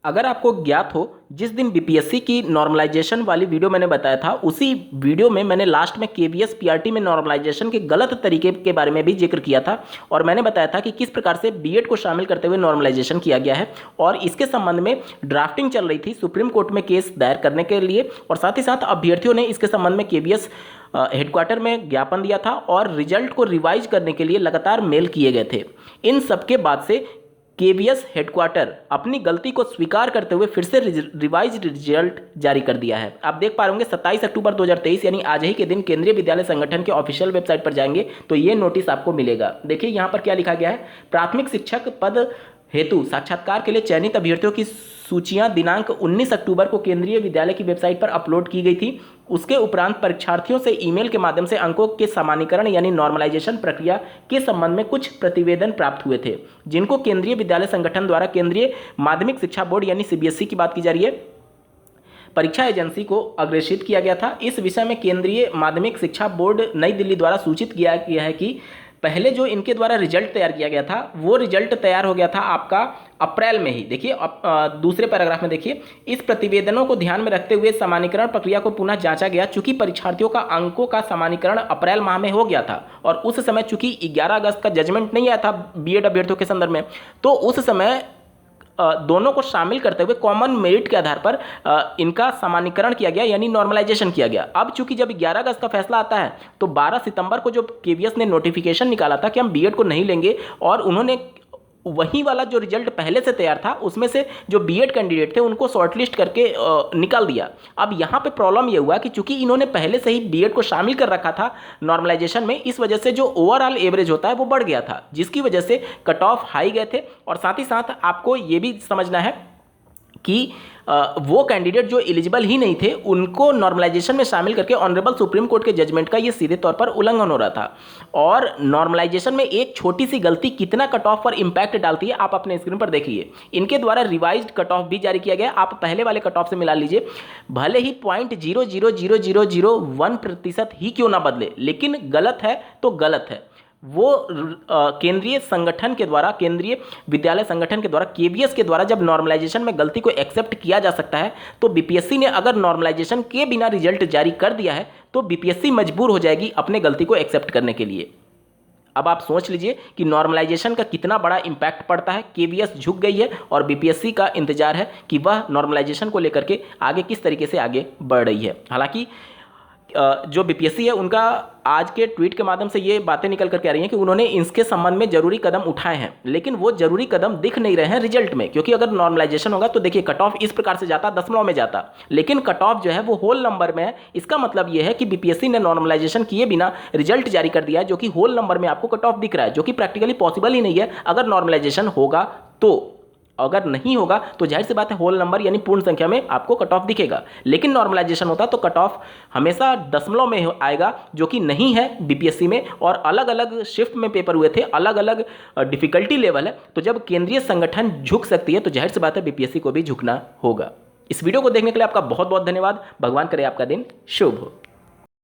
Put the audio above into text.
अगर आपको ज्ञात हो, जिस दिन बीपीएससी की नॉर्मलाइजेशन वाली वीडियो मैंने बताया था, उसी वीडियो में मैंने लास्ट में केवीएस पीआरटी में नॉर्मलाइजेशन के गलत तरीके के बारे में भी जिक्र किया था और मैंने बताया था कि किस प्रकार से बीएड को शामिल करते हुए नॉर्मलाइजेशन किया गया है और इसके संबंध में ड्राफ्टिंग चल रही थी सुप्रीम कोर्ट में केस दायर करने के लिए और साथ ही साथ अभ्यर्थियों ने इसके संबंध में केवीएस हेडक्वार्टर में ज्ञापन दिया था और रिजल्ट को रिवाइज करने के लिए लगातार मेल किए गए थे। इन सबके बाद से केवीएस हेडक्वार्टर अपनी गलती को स्वीकार करते हुए फिर से रिवाइज रिजल्ट जारी कर दिया है। आप देख पा रहे होंगे 27 अक्टूबर 2023 यानी आज ही के दिन केंद्रीय विद्यालय संगठन के ऑफिशियल वेबसाइट पर जाएंगे तो ये नोटिस आपको मिलेगा। देखिए यहाँ पर क्या लिखा गया है, प्राथमिक शिक्षक पद हेतु साक्षात्कार के लिए चयनित अभ्यर्थियों की सूचियां दिनांक 19 अक्टूबर को केंद्रीय विद्यालय की वेबसाइट पर अपलोड की गई थी। उसके उपरांत परीक्षार्थियों से ईमेल के माध्यम से अंकों के सामान्यीकरण यानी नॉर्मलाइजेशन प्रक्रिया के संबंध में कुछ प्रतिवेदन प्राप्त हुए थे, जिनको केंद्रीय विद्यालय संगठन द्वारा केंद्रीय माध्यमिक शिक्षा बोर्ड यानी सीबीएसई की बात की जा रही है, परीक्षा एजेंसी को अग्रेषित किया गया था। इस विषय में केंद्रीय माध्यमिक शिक्षा बोर्ड नई दिल्ली द्वारा सूचित किया गया है कि पहले जो इनके द्वारा रिजल्ट तैयार किया गया था वो रिजल्ट तैयार हो गया था आपका अप्रैल में ही। देखिए दूसरे पैराग्राफ में देखिए, इस प्रतिवेदनों को ध्यान में रखते हुए सामान्यीकरण प्रक्रिया को पुनः जांचा गया। चूंकि परीक्षार्थियों का अंकों का सामान्यीकरण अप्रैल माह में हो गया था और उस समय चूंकि 11 अगस्त का जजमेंट नहीं आया था बीएड अभ्यर्थियों के संदर्भ में, तो उस समय दोनों को शामिल करते हुए कॉमन मेरिट के आधार पर इनका सामान्यीकरण किया गया यानी नॉर्मलाइजेशन किया गया। अब चूंकि जब 11 अगस्त का फैसला आता है तो 12 सितंबर को जो केवीएस ने नोटिफिकेशन निकाला था कि हम बीएड को नहीं लेंगे और उन्होंने वही वाला जो रिजल्ट पहले से तैयार था उसमें से जो बीएड कैंडिडेट थे उनको शॉर्टलिस्ट करके निकाल दिया। अब यहाँ पे प्रॉब्लम ये हुआ कि चूंकि इन्होंने पहले से ही बीएड को शामिल कर रखा था नॉर्मलाइजेशन में, इस वजह से जो ओवरऑल एवरेज होता है वो बढ़ गया था, जिसकी वजह से कट ऑफ हाई गए थे। और साथ ही साथ आपको ये भी समझना है कि वो कैंडिडेट जो एलिजिबल ही नहीं थे उनको नॉर्मलाइजेशन में शामिल करके ऑनरेबल सुप्रीम कोर्ट के जजमेंट का ये सीधे तौर पर उल्लंघन हो रहा था। और नॉर्मलाइजेशन में एक छोटी सी गलती कितना कट ऑफ पर इंपैक्ट डालती है आप अपने स्क्रीन पर देखिए। इनके द्वारा रिवाइज्ड कट ऑफ भी जारी किया गया, आप पहले वाले कट ऑफ से मिला लीजिए। भले ही 0.00001% ही क्यों ना बदले, लेकिन गलत है तो गलत है। वो केंद्रीय संगठन के द्वारा, केंद्रीय विद्यालय संगठन के द्वारा, केवीएस के द्वारा जब नॉर्मलाइजेशन में गलती को एक्सेप्ट किया जा सकता है तो बीपीएससी ने अगर नॉर्मलाइजेशन के बिना रिजल्ट जारी कर दिया है तो बीपीएससी मजबूर हो जाएगी अपने गलती को एक्सेप्ट करने के लिए। अब आप सोच लीजिए कि नॉर्मलाइजेशन का कितना बड़ा इंपैक्ट पड़ता है। केवीएस झुक गई है और बीपीएससी का इंतजार है कि वह नॉर्मलाइजेशन को लेकर के आगे किस तरीके से आगे बढ़ रही है। हालांकि जो बीपीएससी है उनका आज के ट्वीट के माध्यम से ये बातें निकल करके आ रही हैं कि उन्होंने इसके संबंध में जरूरी कदम उठाए हैं, लेकिन वो जरूरी कदम दिख नहीं रहे हैं रिजल्ट में। क्योंकि अगर नॉर्मलाइजेशन होगा तो देखिए कट ऑफ इस प्रकार से जाता, दशमलव में जाता, लेकिन कट ऑफ जो है वो होल नंबर में है। इसका मतलब ये है कि बीपीएससी ने नॉर्मलाइजेशन किए बिना रिजल्ट जारी कर दिया है, जो कि होल नंबर में आपको कट ऑफ दिख रहा है, जो कि प्रैक्टिकली पॉसिबल ही नहीं है अगर नॉर्मलाइजेशन होगा तो। अगर नहीं होगा तो जाहिर सी बात है होल नंबर यानी पूर्ण संख्या में आपको कट ऑफ दिखेगा, लेकिन नॉर्मलाइजेशन होता तो कट ऑफ हमेशा दशमलव में आएगा, जो कि नहीं है बीपीएससी में। और अलग अलग शिफ्ट में पेपर हुए थे, अलग अलग डिफिकल्टी लेवल है, तो जब केंद्रीय संगठन झुक सकती है तो जाहिर सी बात है बीपीएससी को भी झुकना होगा। इस वीडियो को देखने के लिए आपका बहुत बहुत धन्यवाद। भगवान करे आपका दिन शुभ हो।